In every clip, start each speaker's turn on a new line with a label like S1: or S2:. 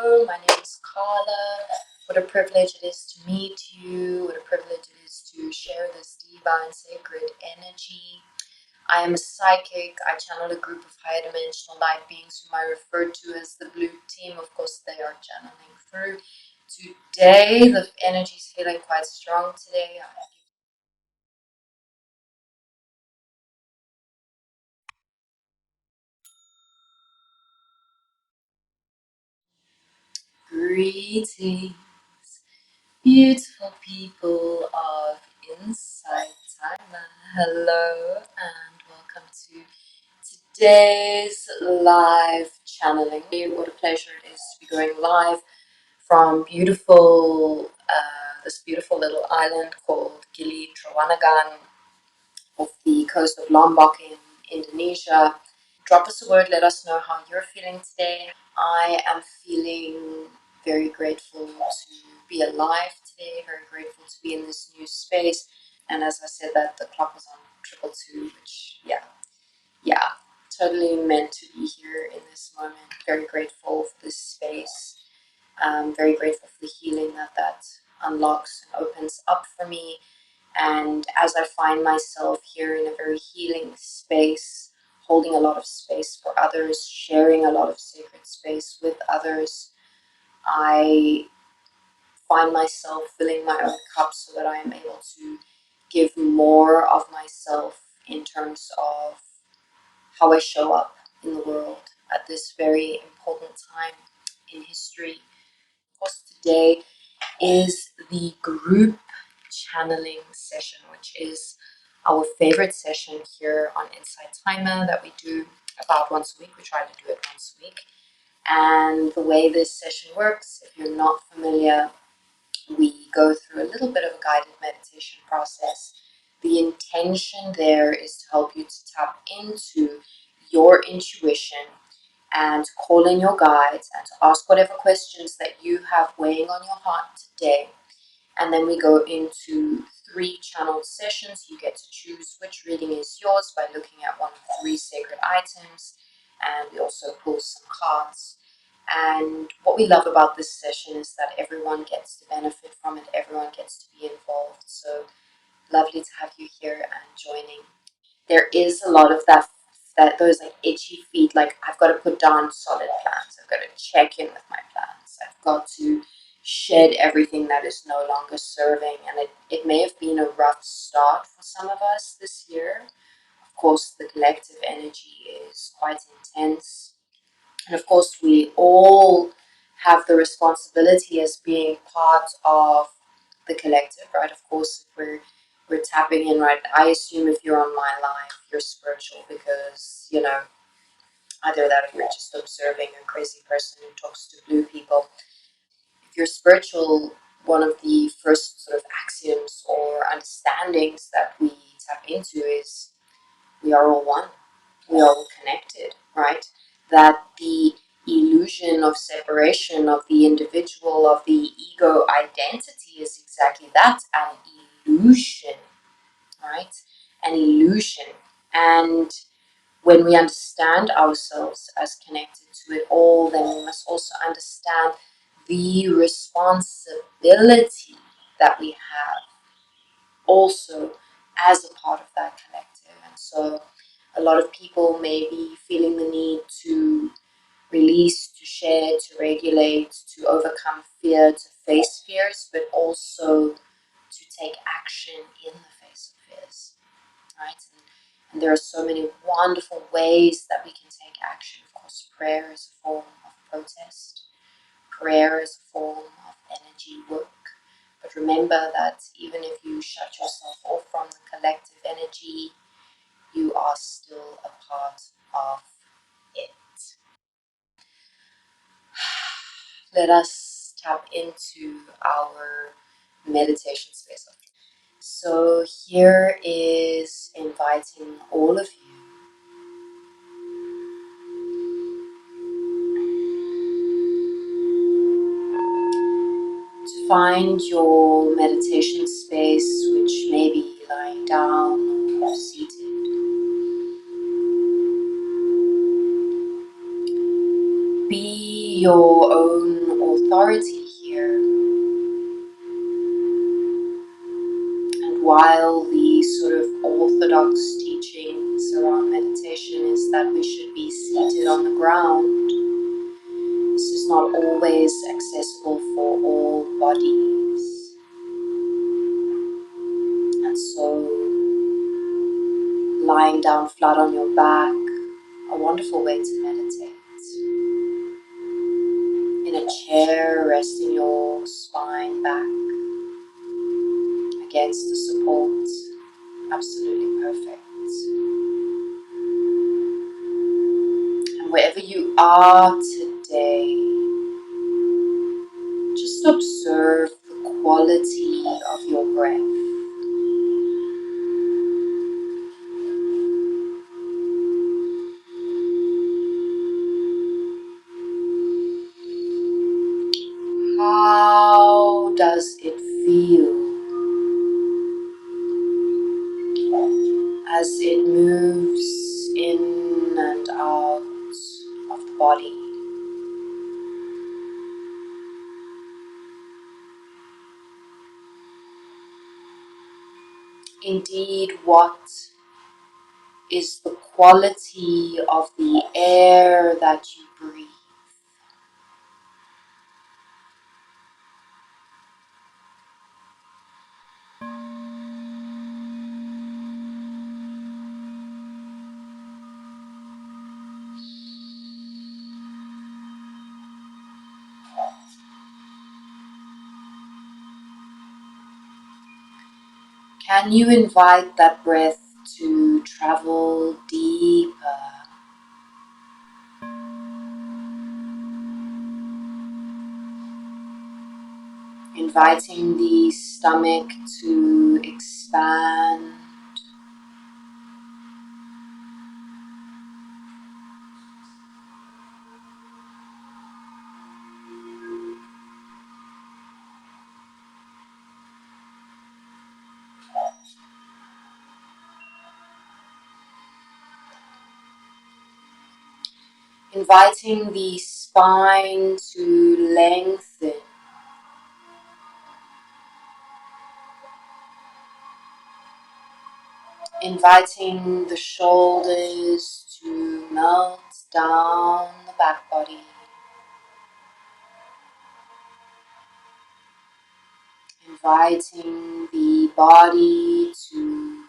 S1: Hello, my name is Carla. What a privilege it is to meet you. What a privilege it is to share this divine sacred energy. I am a psychic. I channel a group of higher dimensional light beings whom I refer to as the blue team. Of course, they are channeling through. Today, the energy is feeling quite strong today. Greetings, beautiful people of Inside Time. Hello and welcome to today's live channeling. What a pleasure it is to be going live from this beautiful little island called Gili Trawangan off the coast of Lombok in Indonesia. Drop us a word, let us know how you're feeling today. I am feeling very grateful to be alive today, very grateful to be in this new space. And as I said, that the clock was on 222, which, yeah, totally meant to be here in this moment. Very grateful for this space. Very grateful for the healing that unlocks and opens up for me. And as I find myself here in a very healing space, holding a lot of space for others, sharing a lot of sacred space with others, I find myself filling my own cup so that I am able to give more of myself in terms of how I show up in the world at this very important time in history. Of course, today is the group channeling session, which is our favorite session here on Inside Timer that we do about once a week. We try to do it once a week. And the way this session works, if you're not familiar, we go through a little bit of a guided meditation process. The intention there is to help you to tap into your intuition and call in your guides and to ask whatever questions that you have weighing on your heart today. And then we go into 3 channeled sessions. You get to choose which reading is yours by looking at one of 3 sacred items. And we also pull some cards. And what we love about this session is that everyone gets to benefit from it. Everyone gets to be involved. So lovely to have you here and joining. There is a lot of those like itchy feet, like I've got to put down solid plans. I've got to check in with my plans. I've got to shed everything that is no longer serving. And it may have been a rough start for some of us this year. Of course, the collective energy is quite intense. And of course, we all have the responsibility as being part of the collective, right? Of course, if we're tapping in, right? I assume if you're on my live, you're spiritual because, either that or you're just observing a crazy person who talks to blue people. If you're spiritual, one of the first sort of axioms or understandings that we tap into is we are all one. We are all connected, right? That the illusion of separation of the individual, of the ego identity is exactly that, an illusion, right? An illusion. And when we understand ourselves as connected to it all, then we must also understand the responsibility that we have also as a part of that collective. And so a lot of people may be feeling the need to release, to share, to regulate, to overcome fear, to face fears, but also to take action in the face of fears, right? And there are so many wonderful ways that we can take action. Of course, prayer is a form of protest. Prayer is a form of energy work. But remember that even if you shut yourself off from the collective energy, you are still a part of it. Let us tap into our meditation space. So here is inviting all of you to find your meditation space, which may be lying down or seated. Be your own authority here. And while the sort of orthodox teachings around meditation is that we should be seated on the ground, this is not always accessible for all bodies. And so lying down flat on your back, a wonderful way to meditate. In a chair, resting your spine back against the support, absolutely perfect. And wherever you are today, just observe the quality of your breath. How does it feel as it moves in and out of the body? Indeed, what is the quality of the air that you breathe? Can you invite that breath to travel deeper? Inviting the stomach to expand. Inviting the spine to lengthen. Inviting the shoulders to melt down the back body. Inviting the body to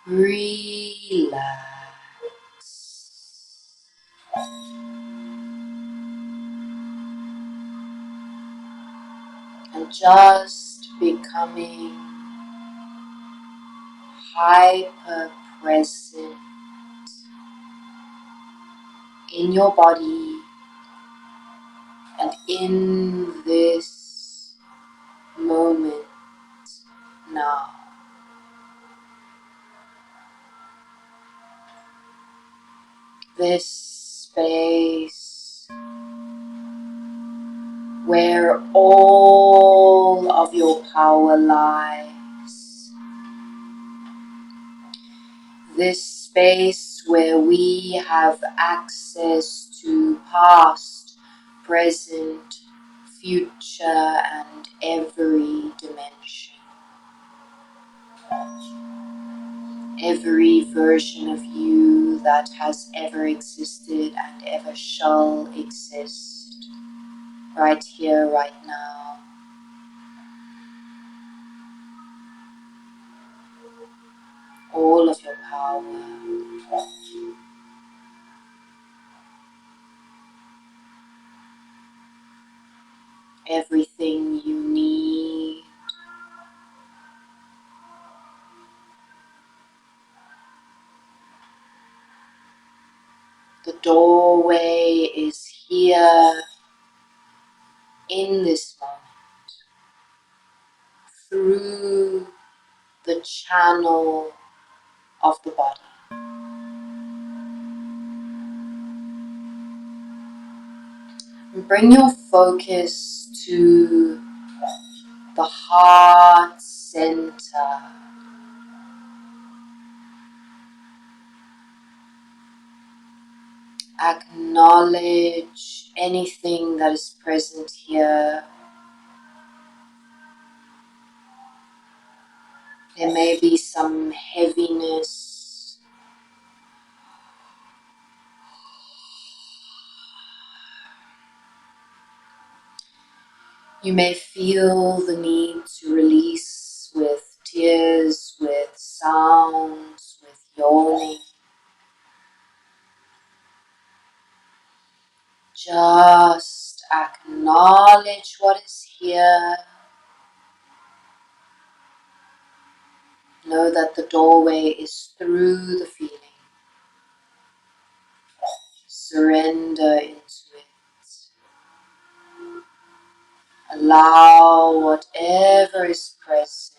S1: relax. And just becoming hyper present in your body and in this moment now. This space where all of your power lies. This space where we have access to past, present, future, and every dimension. Every version of you that has ever existed and ever shall exist, right here, right now. All of your power. Everything you need. The doorway is here in this moment, through the channel of the body. And bring your focus to the heart center. Acknowledge anything that is present here. There may be some heaviness. You may feel the need to release with tears, with sounds, with yawning. Just acknowledge what is here. Know that the doorway is through the feeling. Surrender into it. Allow whatever is present.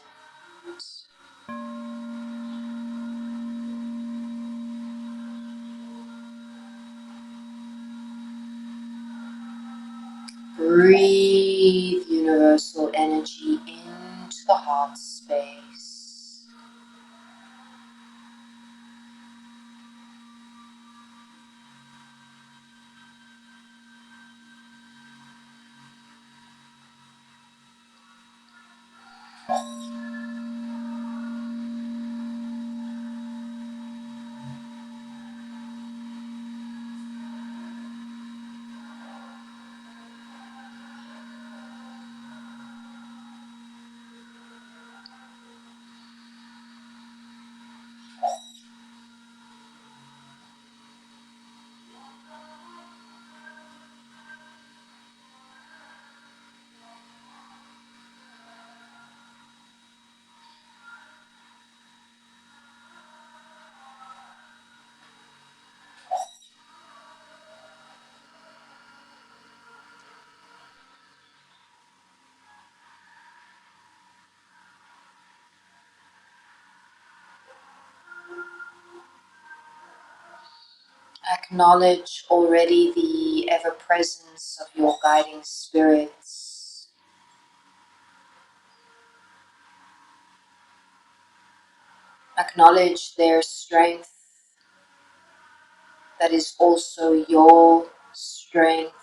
S1: Breathe universal energy into the heart space. Acknowledge already the ever-presence of your guiding spirits. Acknowledge their strength that is also your strength.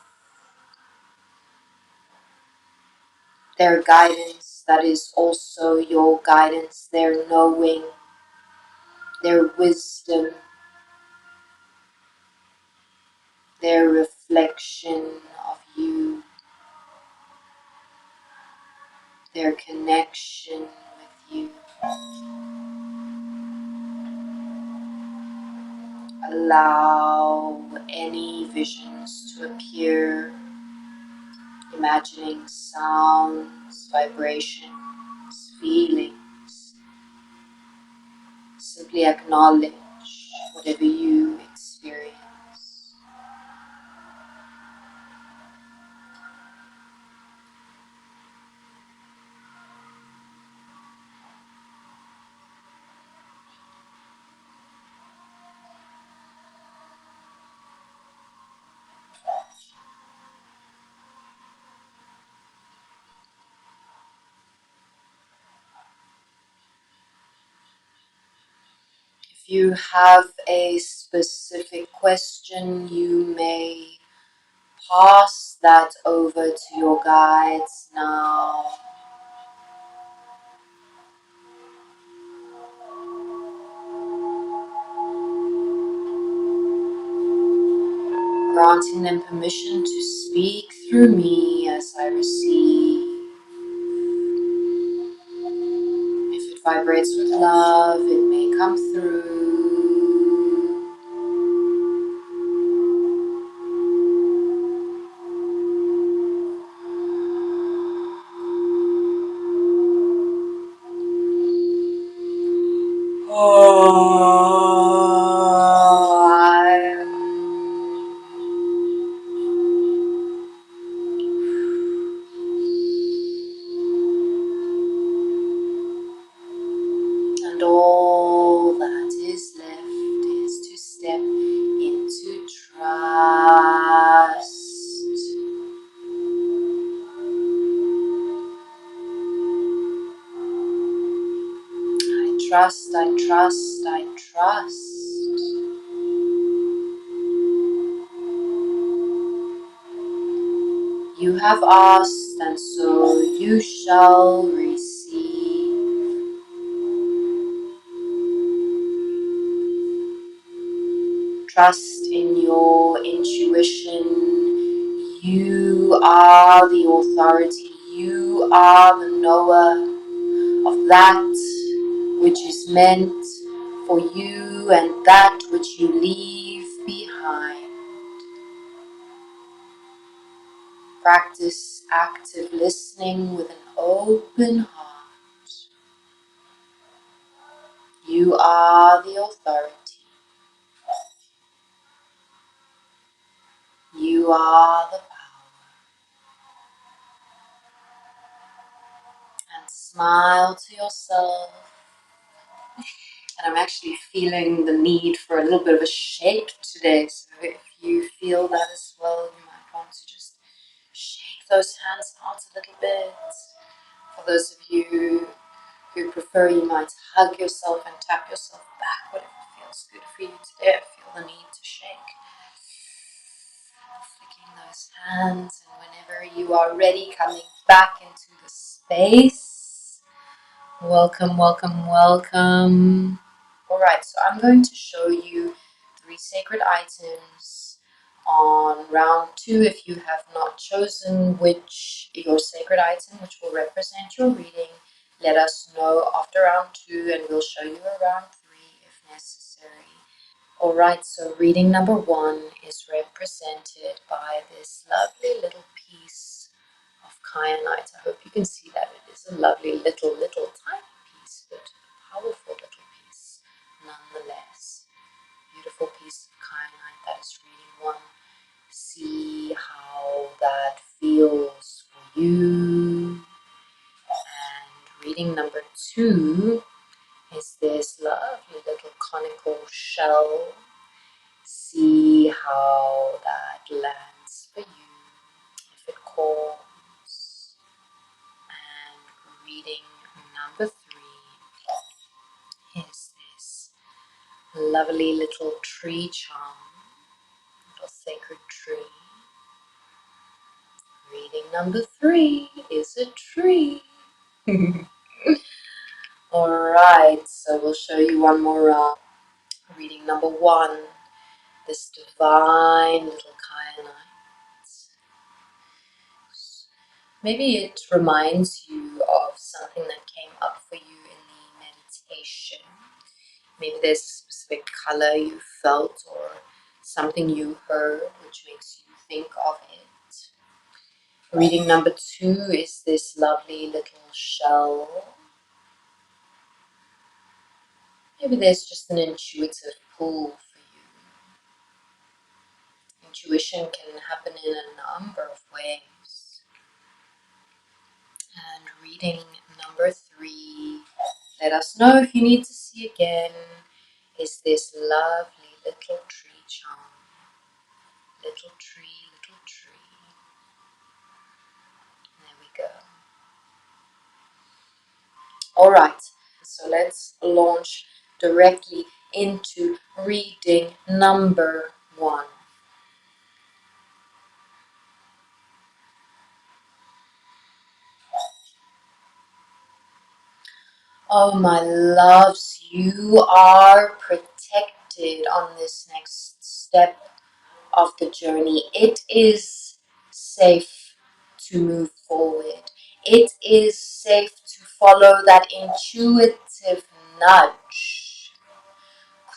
S1: Their guidance that is also your guidance. Their knowing, their wisdom, their reflection of you, their connection with you. Allow any visions to appear, imagining sounds, vibrations, feelings. Simply acknowledge whatever you experience. If you have a specific question, you may pass that over to your guides now. Granting them permission to speak through me as I receive. If it vibrates with love, it may come through. And all that is left is to step into trust. I trust, I trust, I trust. You have asked, and so you shall receive. Trust in your intuition. You are the authority. You are the knower of that which is meant for you and that which you leave behind. Practice active listening with an open heart. You are the authority. You are the power. And smile to yourself. And I'm actually feeling the need for a little bit of a shake today. So if you feel that as well, you might want to just shake those hands out a little bit. For those of you who prefer, you might hug yourself and tap yourself back, whatever feels good for you today. I feel the need to shake. Flicking those hands, and whenever you are ready, coming back into the space. Welcome, welcome, welcome. Alright, so I'm going to show you 3 sacred items on round 2. If you have not chosen which your sacred item, which will represent your reading, let us know after round 2 and we'll show you a round 3 if necessary. Alright, so reading number 1 is represented by this lovely little piece of kyanite. I hope you can see that it is a lovely little tiny piece, but a powerful little piece nonetheless. Beautiful piece of kyanite. That is reading 1. See how that feels for you. And reading number 2 is this lovely little conical shell. See how that lands for you, if it calls. And reading number 3 is this lovely little tree charm, little sacred tree. Reading number 3 is a tree. Alright, so we'll show you one more round. Reading number 1, this divine little kyanite. Maybe it reminds you of something that came up for you in the meditation. Maybe there's a specific color you felt or something you heard which makes you think of it. Reading number 2 is this lovely little shell. Maybe there's just an intuitive pull for you. Intuition can happen in a number of ways. And reading number 3, let us know if you need to see again, is this lovely little tree charm. Little tree, little tree. There we go. Alright, so let's launch directly into reading number 1. Oh, my loves, you are protected on this next step of the journey. It is safe to move forward. It is safe to follow that intuitive nudge.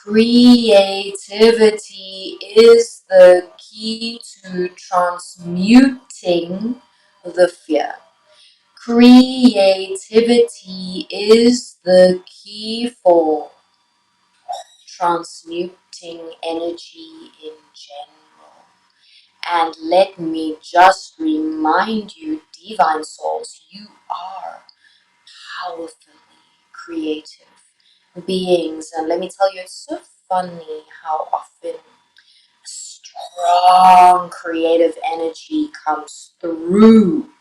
S1: Creativity is the key to transmuting the fear. Creativity is the key for transmuting energy in general. And let me just remind you, divine souls, you are powerfully creative beings. And let me tell you, it's so funny how often strong creative energy comes through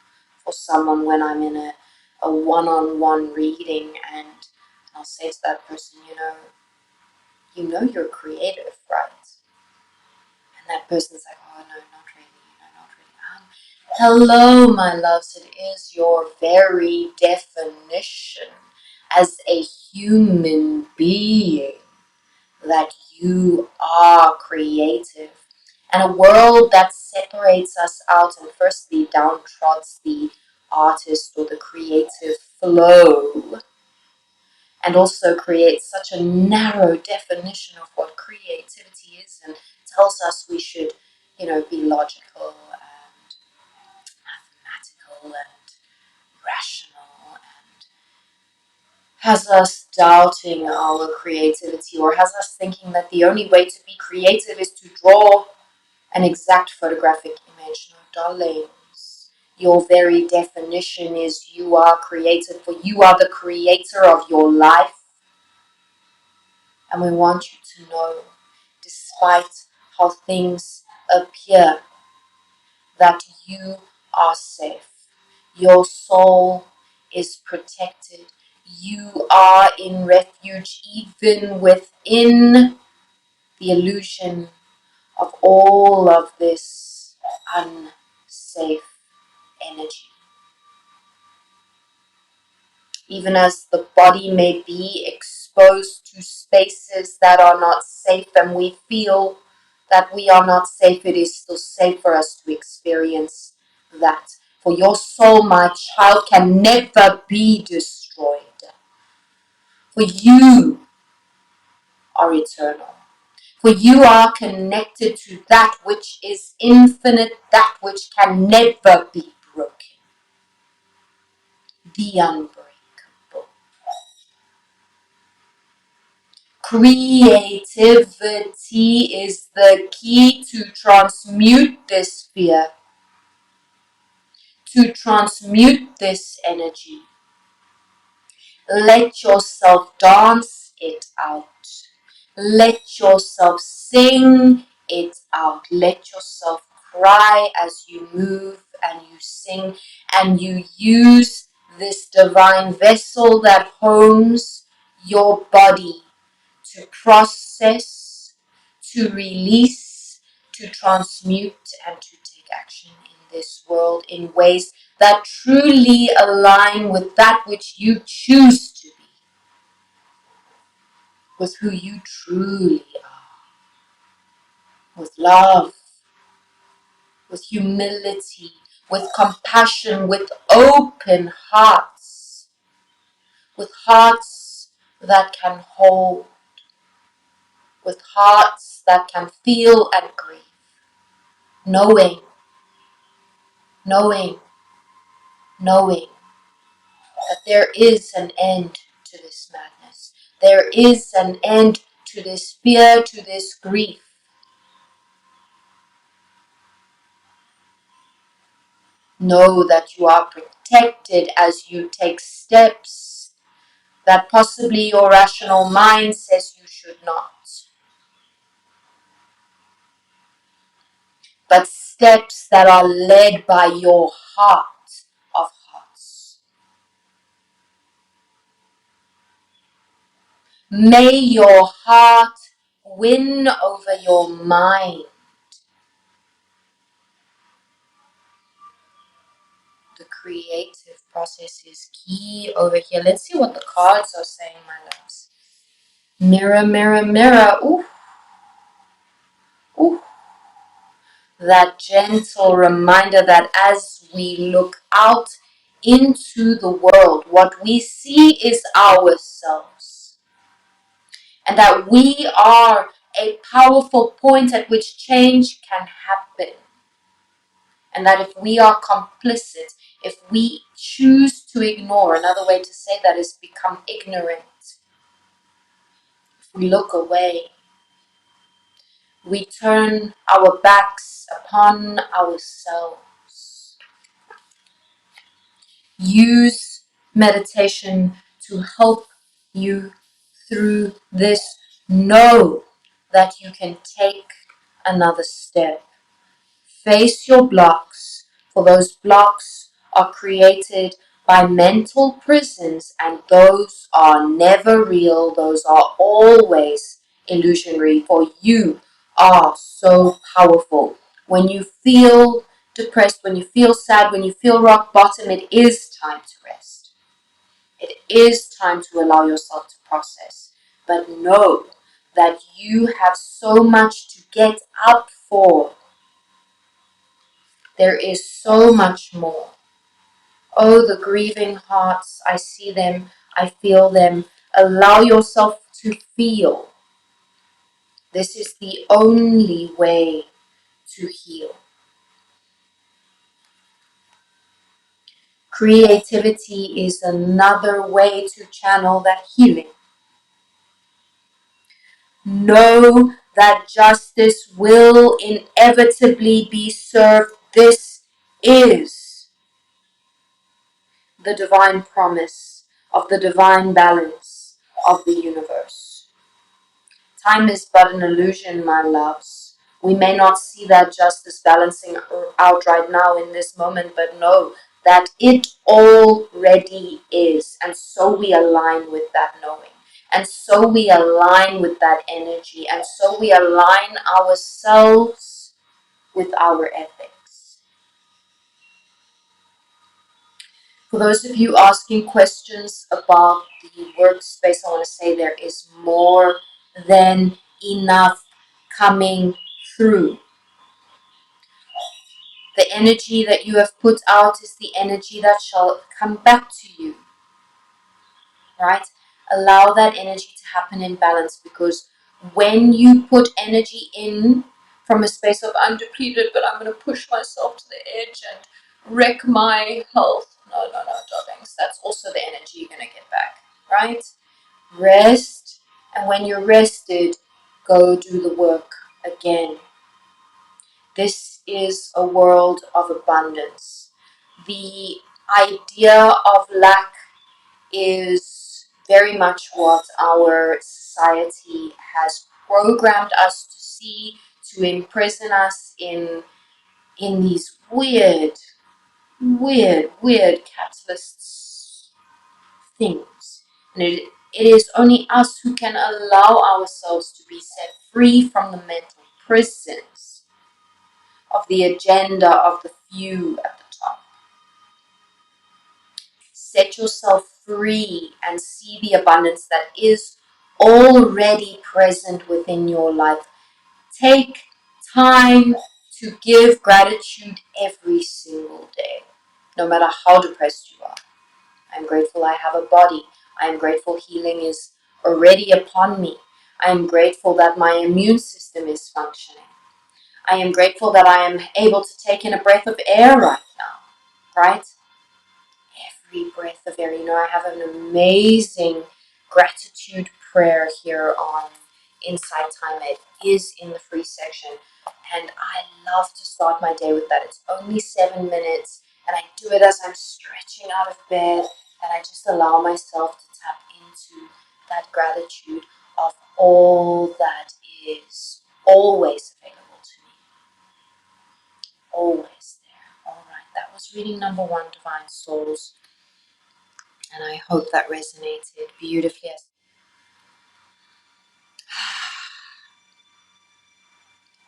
S1: for someone when I'm in a one-on-one reading, and I'll say to that person, you know you're creative, right? And that person's like, oh no, not really, not really. Hello, my loves. It is your very definition as a human being that you are creative. And a world that separates us out and firstly downtrods the artist or the creative flow, and also creates such a narrow definition of what creativity is and tells us we should, be logical and mathematical and rational, and has us doubting our creativity, or has us thinking that the only way to be creative is to draw an exact photographic image. No, darlings. Your very definition is you are creative, for you are the creator of your life. And we want you to know, despite how things appear, that you are safe. Your soul is protected. You are in refuge, even within the illusion of all of this unsafe energy. Even as the body may be exposed to spaces that are not safe, and we feel that we are not safe, it is still safe for us to experience that. For your soul, my child, can never be destroyed. For you are eternal. For you are connected to that which is infinite, that which can never be broken. The unbreakable. Creativity is the key to transmute this fear, to transmute this energy. Let yourself dance it out. Let yourself sing it out. Let yourself cry as you move and you sing and you use this divine vessel that homes your body to process, to release, to transmute, and to take action in this world in ways that truly align with that which you choose to be, with who you truly are, with love, with humility, with compassion, with open hearts, with hearts that can hold, with hearts that can feel and grieve, knowing, knowing, knowing that there is an end to this madness. There is an end to this fear, to this grief. Know that you are protected as you take steps that possibly your rational mind says you should not. But steps that are led by your heart of hearts. May your heart win over your mind. The creative process is key over here. Let's see what the cards are saying, my loves. Mirror, mirror, mirror. Ooh. Ooh. That gentle reminder that as we look out into the world, what we see is ourselves. And that we are a powerful point at which change can happen. And that if we are complicit, if we choose to ignore, another way to say that is become ignorant. If we look away, we turn our backs upon ourselves. Use meditation to help you through this. Know that you can take another step. Face your blocks, for those blocks are created by mental prisons, and those are never real. Those are always illusionary, for you are so powerful. When you feel depressed, when you feel sad, when you feel rock bottom, it is time to rest. It is time to allow yourself to process. But know that you have so much to get up for. There is so much more. Oh, the grieving hearts, I see them, I feel them. Allow yourself to feel. This is the only way to heal. Creativity is another way to channel that healing. Know that justice will inevitably be served. This is the divine promise of the divine balance of the universe. Time is but an illusion, my loves. We may not see that justice balancing out right now in this moment, but know that it already is. And so we align with that knowing. And so we align with that energy. And so we align ourselves with our ethics. For those of you asking questions about the workspace, I want to say there is more than enough coming through. The energy that you have put out is the energy that shall come back to you, right? Allow that energy to happen in balance, because when you put energy in from a space of I'm depleted, but I'm going to push myself to the edge and wreck my health. No, darlings. That's also the energy you're going to get back, right? Rest, and when you're rested, go do the work again. This is a world of abundance. The idea of lack is very much what our society has programmed us to see, to imprison us in these weird capitalist things. And it is only us who can allow ourselves to be set free from the mental prisons of the agenda of the few at the top. Set yourself free and see the abundance that is already present within your life. Take time to give gratitude every single day, no matter how depressed you are. I'm grateful I have a body. I am grateful healing is already upon me. I am grateful that my immune system is functioning. I am grateful that I am able to take in a breath of air right now, right? Every breath of air. You know, I have an amazing gratitude prayer here on Inside Time. It is in the free section. And I love to start my day with that. It's only 7 minutes. And I do it as I'm stretching out of bed. And I just allow myself to tap into that gratitude of all that is always available to me. Always there. All right. That was reading number 1, Divine Souls. And I hope that resonated beautifully.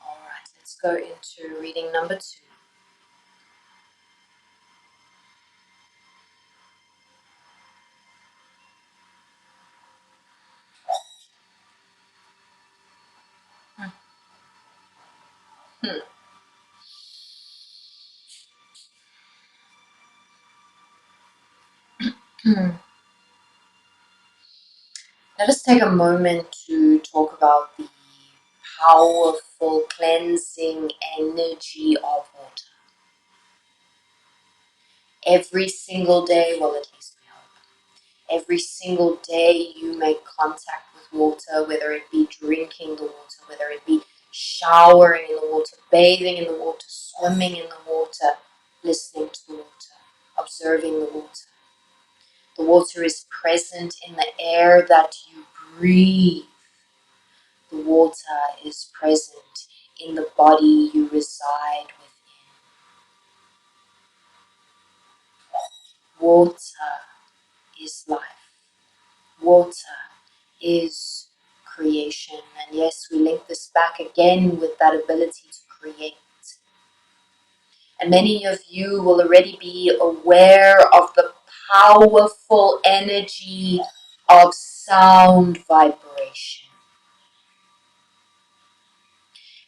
S1: All right, let's go into reading number 2. Let us take a moment to talk about the powerful cleansing energy of water. Every single day, well, at least we hope, every single day you make contact with water, whether it be drinking the water, whether it be showering in the water, bathing in the water, swimming in the water, listening to the water, observing the water. The water is present in the air that you breathe. The water is present in the body you reside within. Water is life. Water is creation. And yes, we link this back again with that ability to create. And many of you will already be aware of the powerful energy of sound vibration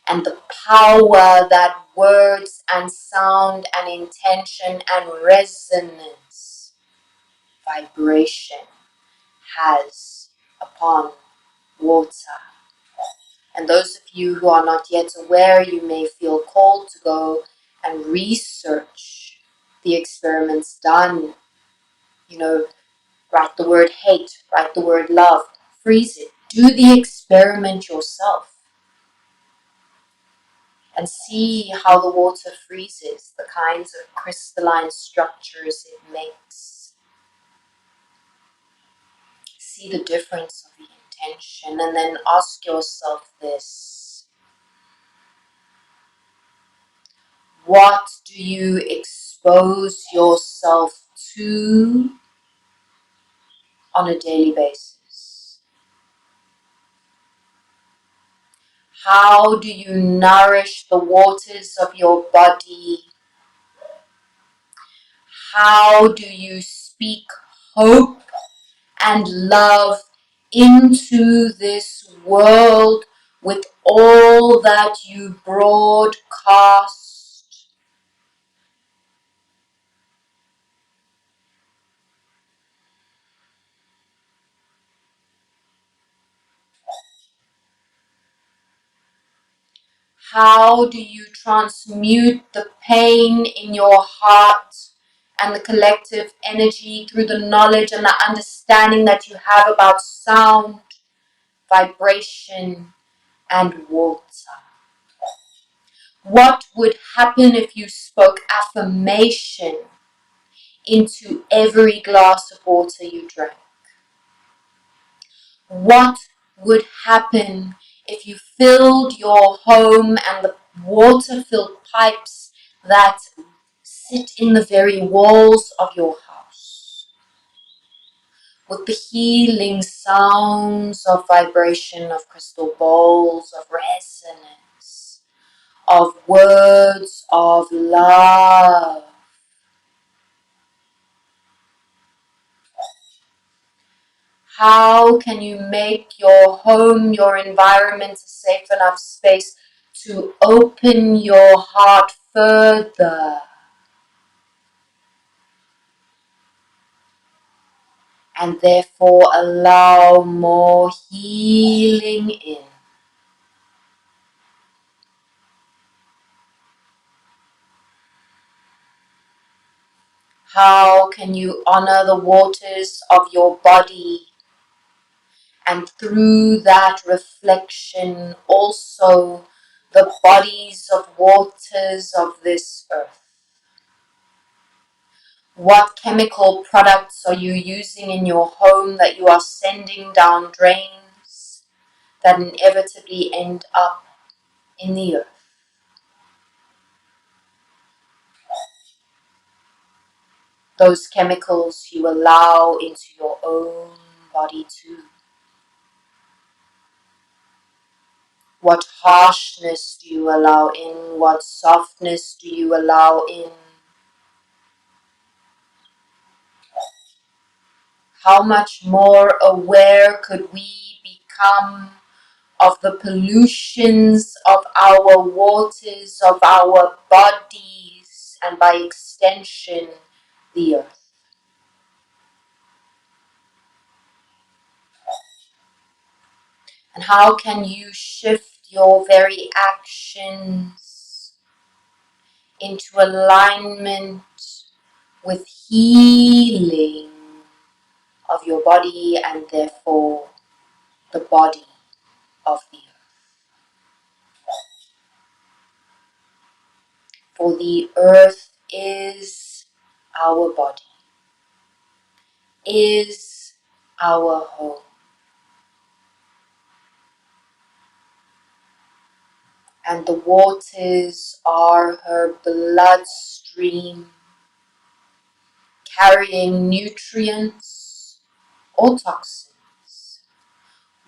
S1: and the power that words and sound and intention and resonance vibration has upon water. And those of you who are not yet aware, you may feel called to go and research the experiments done. Write the word hate, write the word love, freeze it. Do the experiment yourself and see how the water freezes, the kinds of crystalline structures it makes. See the difference of the intention, and then ask yourself this: what do you expose yourself to on a daily basis? How do you nourish the waters of your body? How do you speak hope and love into this world with all that you broadcast? How do you transmute the pain in your heart and the collective energy through the knowledge and the understanding that you have about sound, vibration, and water? What would happen if you spoke affirmation into every glass of water you drank? What would happen if you filled your home and the water-filled pipes that sit in the very walls of your house with the healing sounds of vibration, of crystal bowls, of resonance, of words of love? How can you make your home, your environment a safe enough space to open your heart further and therefore allow more healing in? How can you honor the waters of your body and through that reflection also the bodies of waters of this earth? What chemical products are you using in your home that you are sending down drains that inevitably end up in the earth? Those chemicals you allow into your own body too. What harshness do you allow in? What softness do you allow in? How much more aware could we become of the pollutions of our waters, of our bodies, and by extension, the earth? And how can you shift your very actions into alignment with healing of your body and therefore the body of the earth? For the earth is our body, is our home. And the waters are her bloodstream, carrying nutrients or toxins.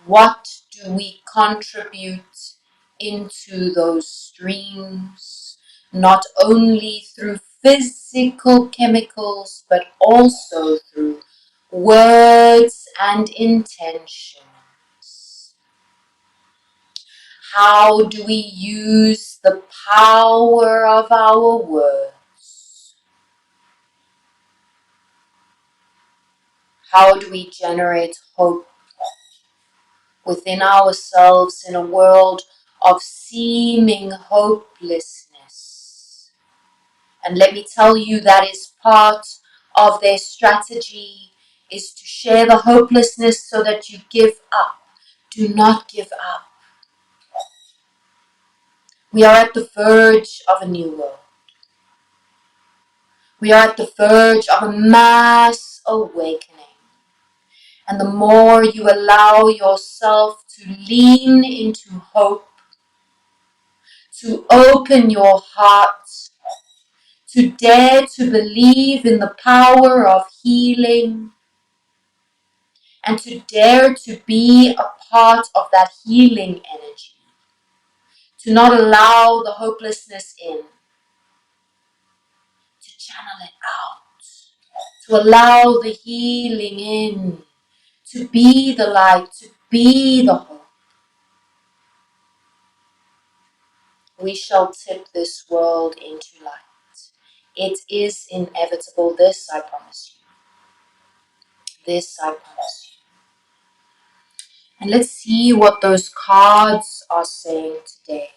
S1: What do we contribute into those streams? not only through physical chemicals, but also through words and intentions. How do we use the power of our words? How do we generate hope within ourselves in a world of seeming hopelessness? And let me tell you, that is part of their strategy, is to share the hopelessness so that you give up. Do not give up. We are at the verge of a new world. We are at the verge of a mass awakening. And the more you allow yourself to lean into hope, to open your heart, to dare to believe in the power of healing, and to dare to be a part of that healing energy, to not allow the hopelessness in, to channel it out, to allow the healing in, to be the light, to be the hope. We shall tip this world into light. It is inevitable, this I promise you. This I promise you. And let's see what those cards are saying today.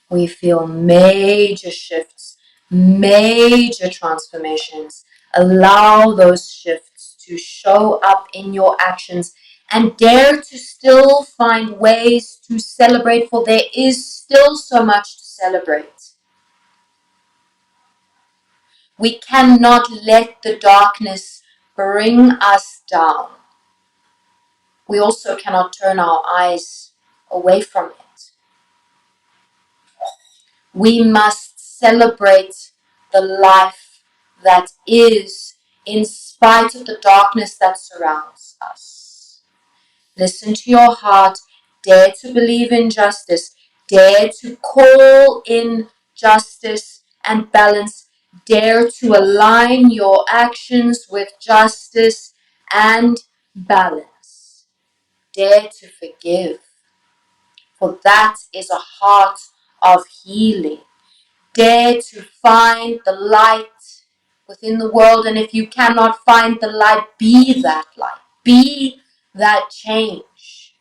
S1: We feel major shifts, major transformations. Allow those shifts to show up in your actions and dare to still find ways to celebrate, for there is still so much to celebrate. We cannot let the darkness bring us down. We also cannot turn our eyes away from it. We must celebrate the life that is, in spite of the darkness that surrounds us. Listen to your heart. Dare to believe in justice. Dare to call in justice and balance. Dare to align your actions with justice and balance. Dare to forgive, for that is a heart of healing. Dare to find the light within the world, and if you cannot find the light, be that light. Be that change.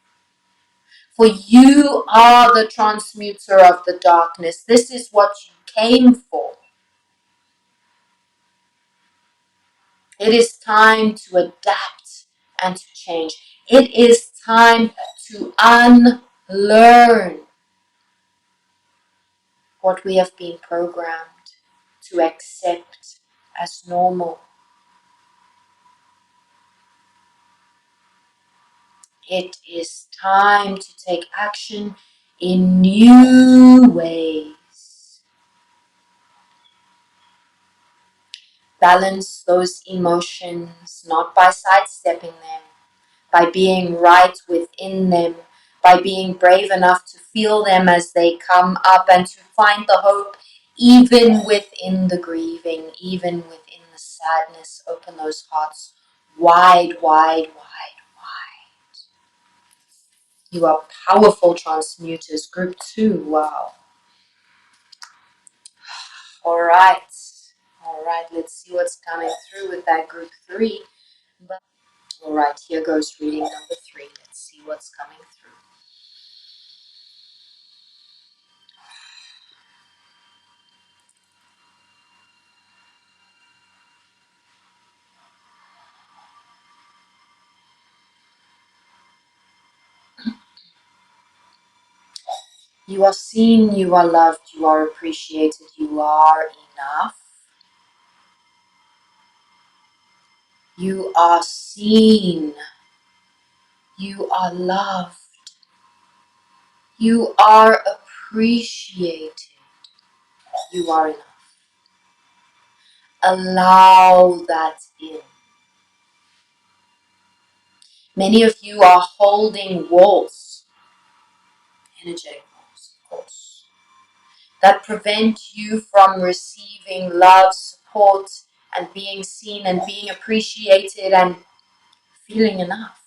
S1: For you are the transmuter of the darkness. This is what you came for. It is time to adapt and to change. It is time to unlearn what we have been programmed to accept as normal. It is time to take action in new ways. Balance those emotions, not by sidestepping them, by being right within them, by being brave enough to feel them as they come up and to find the hope even within the grieving, even within the sadness. Open those hearts wide, wide, wide, wide. You are powerful transmuters. Group 2, wow. All right, let's see what's coming through with that group 3. All right, here goes reading number 3. Let's see what's coming through. You are seen, you are loved, you are appreciated, you are enough. You are seen, you are loved, you are appreciated, you are enough. Allow that in. Many of you are holding walls, energetic walls, of course. that prevent you from receiving love, support, and being seen and being appreciated and feeling enough.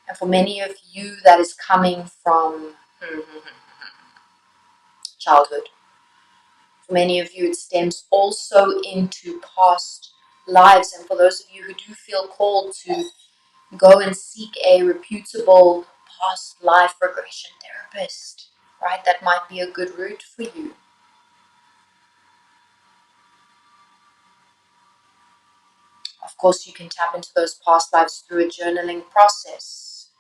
S1: And for many of you, that is coming from childhood. For many of you, it stems also into past lives. And for those of you who do feel called to go and seek a reputable past life regression therapist, right? That might be a good route for you. Of course, you can tap into those past lives through a journaling process,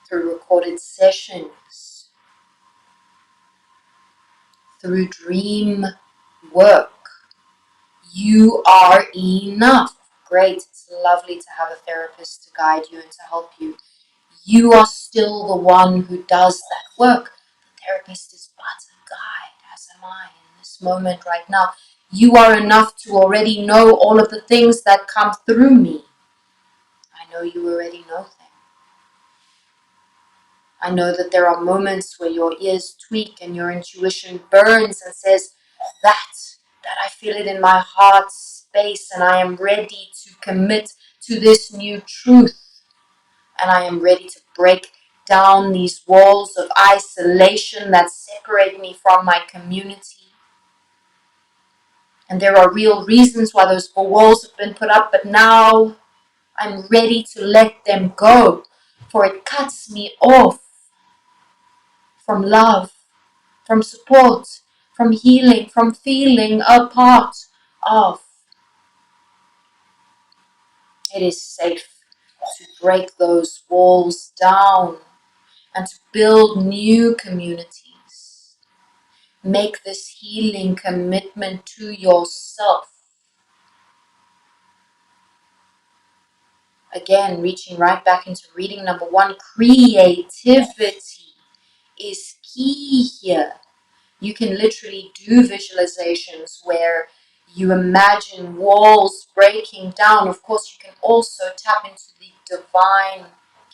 S1: through recorded sessions, through dream work. You are enough. Great. It's lovely to have a therapist to guide you and to help you. You are still the one who does that work. The therapist is but a guide, as am I in this moment right now. You are enough to already know all of the things that come through me. I know you already know them. I know that there are moments where your ears tweak and your intuition burns and says, that I feel it in my heart space and I am ready to commit to this new truth. And I am ready to break down these walls of isolation that separate me from my community. And there are real reasons why those walls have been put up, but now I'm ready to let them go, for it cuts me off from love, from support, from healing, from feeling a part of. It is safe to break those walls down and to build new communities. Make this healing commitment to yourself. Again, reaching right back into reading number 1, creativity is key here. You can literally do visualizations where you imagine walls breaking down. Of course, you can also tap into the divine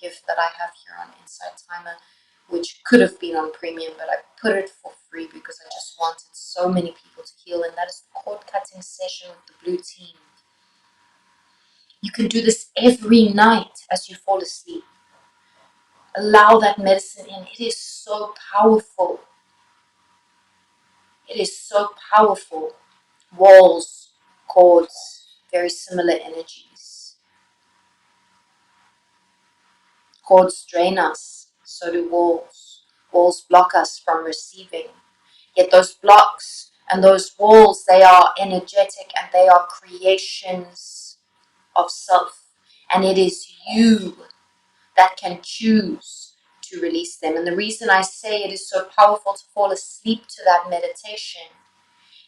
S1: gift that I have here on Inside Timer, which could have been on premium, but I put it for free because I just wanted so many people to heal, and that is the cord cutting session with the blue team. You can do this every night as you fall asleep. Allow that medicine in. It is so powerful. It is so powerful. Walls, cords, very similar energies. Cords drain us, so do walls. Walls block us from receiving. Yet those blocks and those walls, they are energetic and they are creations of self. And it is you that can choose to release them. And the reason I say it is so powerful to fall asleep to that meditation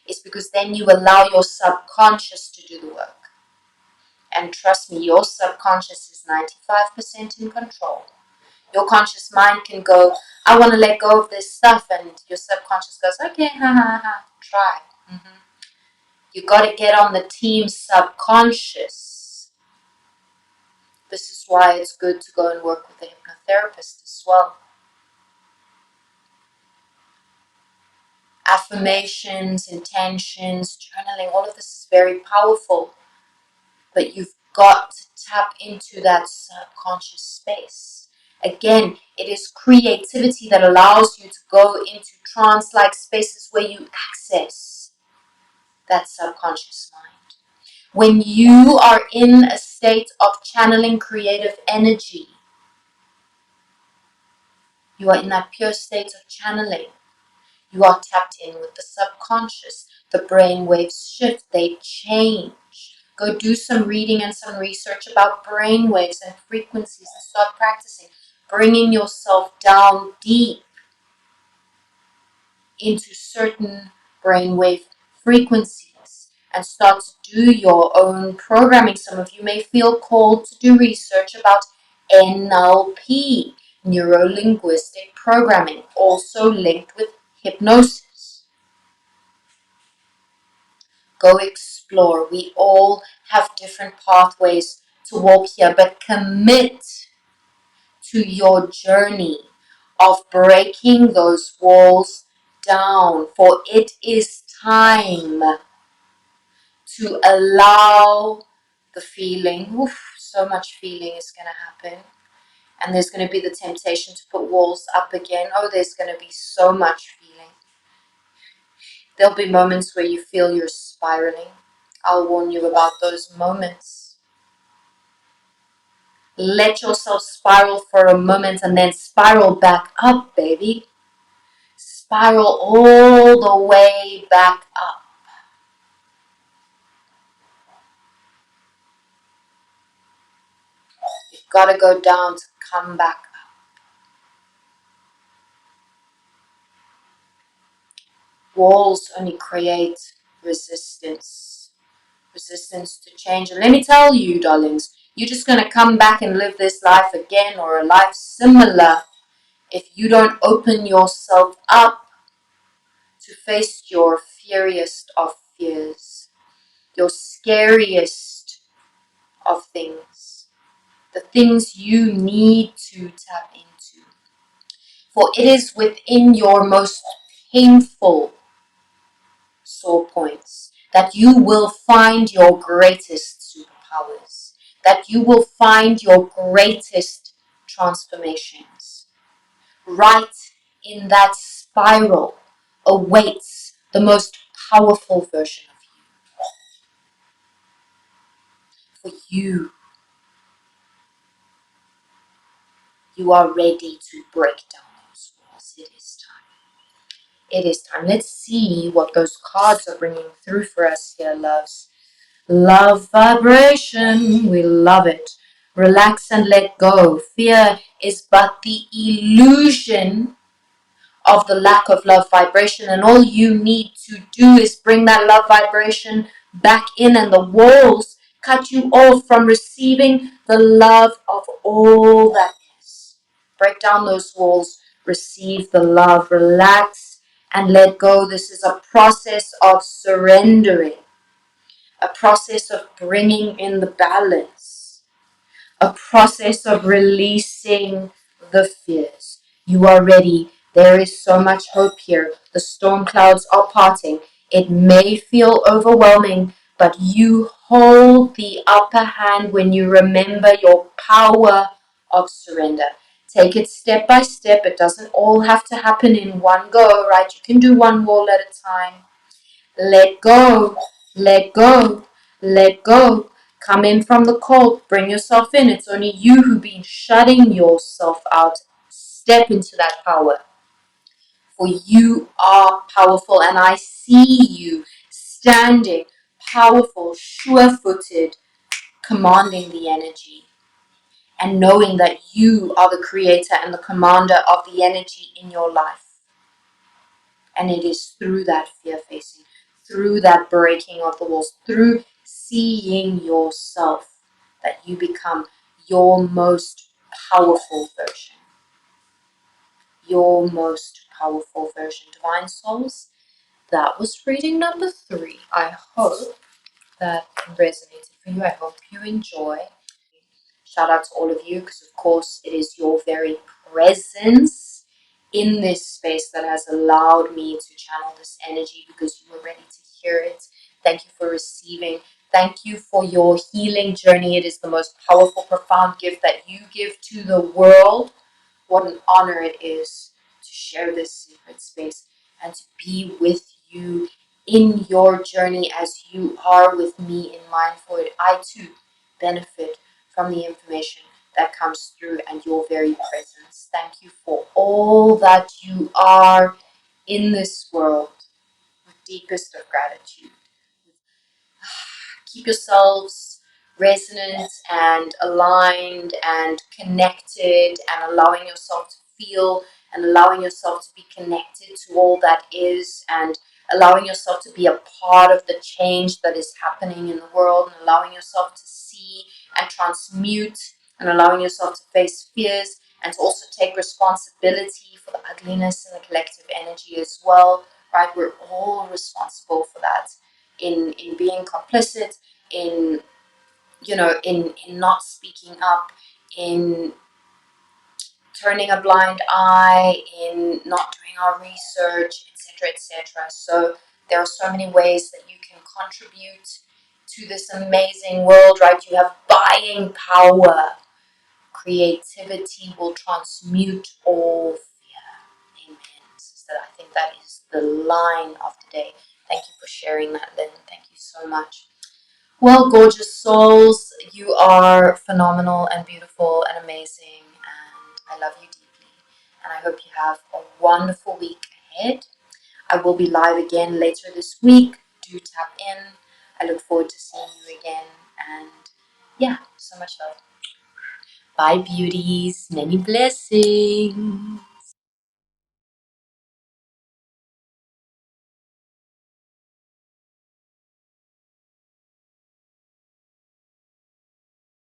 S1: is because then you allow your subconscious to do the work. And trust me, your subconscious is 95% in control. Your conscious mind can go, I want to let go of this stuff. And your subconscious goes, okay, try. You got to get on the team subconscious. This is why it's good to go and work with a hypnotherapist as well. Affirmations, intentions, journaling, all of this is very powerful. But you've got to tap into that subconscious space. Again, it is creativity that allows you to go into trance-like spaces where you access that subconscious mind. When you are in a state of channeling creative energy, you are in that pure state of channeling. You are tapped in with the subconscious. The brain waves shift, they change. Go do some reading and some research about brain waves and frequencies and start practicing. Bringing yourself down deep into certain brainwave frequencies and start to do your own programming. Some of you may feel called to do research about NLP, neuro-linguistic programming, also linked with hypnosis. Go explore. We all have different pathways to walk here, but commit to your journey of breaking those walls down, for it is time to allow the feeling. Oof, so much feeling is going to happen. And there's going to be the temptation to put walls up again. Oh, there's going to be so much feeling. There'll be moments where you feel you're spiraling. I'll warn you about those moments. Let yourself spiral for a moment and then spiral back up, baby. Spiral all the way back up. You've got to go down to come back up. Walls only create resistance. Resistance to change. And let me tell you, darlings, you're just going to come back and live this life again or a life similar if you don't open yourself up to face your feariest of fears, your scariest of things, the things you need to tap into. For it is within your most painful sore points that you will find your greatest superpowers, that you will find your greatest transformations. Right in that spiral awaits the most powerful version of you. For you are ready to break down those walls. It is time. It is time. Let's see what those cards are bringing through for us here, loves. Love vibration, we love it. Relax and let go. Fear is but the illusion of the lack of love vibration, and all you need to do is bring that love vibration back in, and the walls cut you off from receiving the love of all that is. Break down those walls, receive the love, relax and let go. This is a process of surrendering, a process of bringing in the balance, a process of releasing the fears. You are ready. There is so much hope here. The storm clouds are parting. It may feel overwhelming, but you hold the upper hand when you remember your power of surrender. Take it step by step. It doesn't all have to happen in one go, right? You can do one wall at a time. Let go, let go, let go. Come in from the cold, bring yourself in. It's only you who've been shutting yourself out. Step into that power. For you are powerful, and I see you standing powerful, sure-footed, commanding the energy, and knowing that you are the creator and the commander of the energy in your life. And it is through that fear facing, through that breaking of the walls, through seeing yourself that you become your most powerful version. Your most powerful version. Divine souls, that was reading number 3. I hope that resonated for you. I hope you enjoy. Shout out to all of you, because of course it is your very presence in this space that has allowed me to channel this energy, because you were ready to hear it. Thank you for receiving. Thank you for your healing journey. It is the most powerful, profound gift that you give to the world. What an honor it is to share this sacred space and to be with you in your journey as you are with me in mine. For it, I too benefit from the information that comes through and your very presence. Thank you for all that you are in this world, with deepest of gratitude. Keep yourselves resonant and aligned and connected, and allowing yourself to feel and allowing yourself to be connected to all that is, and allowing yourself to be a part of the change that is happening in the world, and allowing yourself to see and transmute, and allowing yourself to face fears and to also take responsibility for the ugliness in the collective energy as well, right? We're all responsible for that, in being complicit, in in not speaking up, in turning a blind eye, in not doing our research, etc., etc. So there are so many ways that you can contribute to this amazing world, right? You have buying power. Creativity will transmute all fear. Amen. So I think that is the line of the day. Thank you for sharing that, Lynn. Thank you so much. Well, gorgeous souls, you are phenomenal and beautiful and amazing, and I love you deeply. And I hope you have a wonderful week ahead. I will be live again later this week. Do tap in. I look forward to seeing you again. And yeah, so much love. Bye, beauties. Many blessings.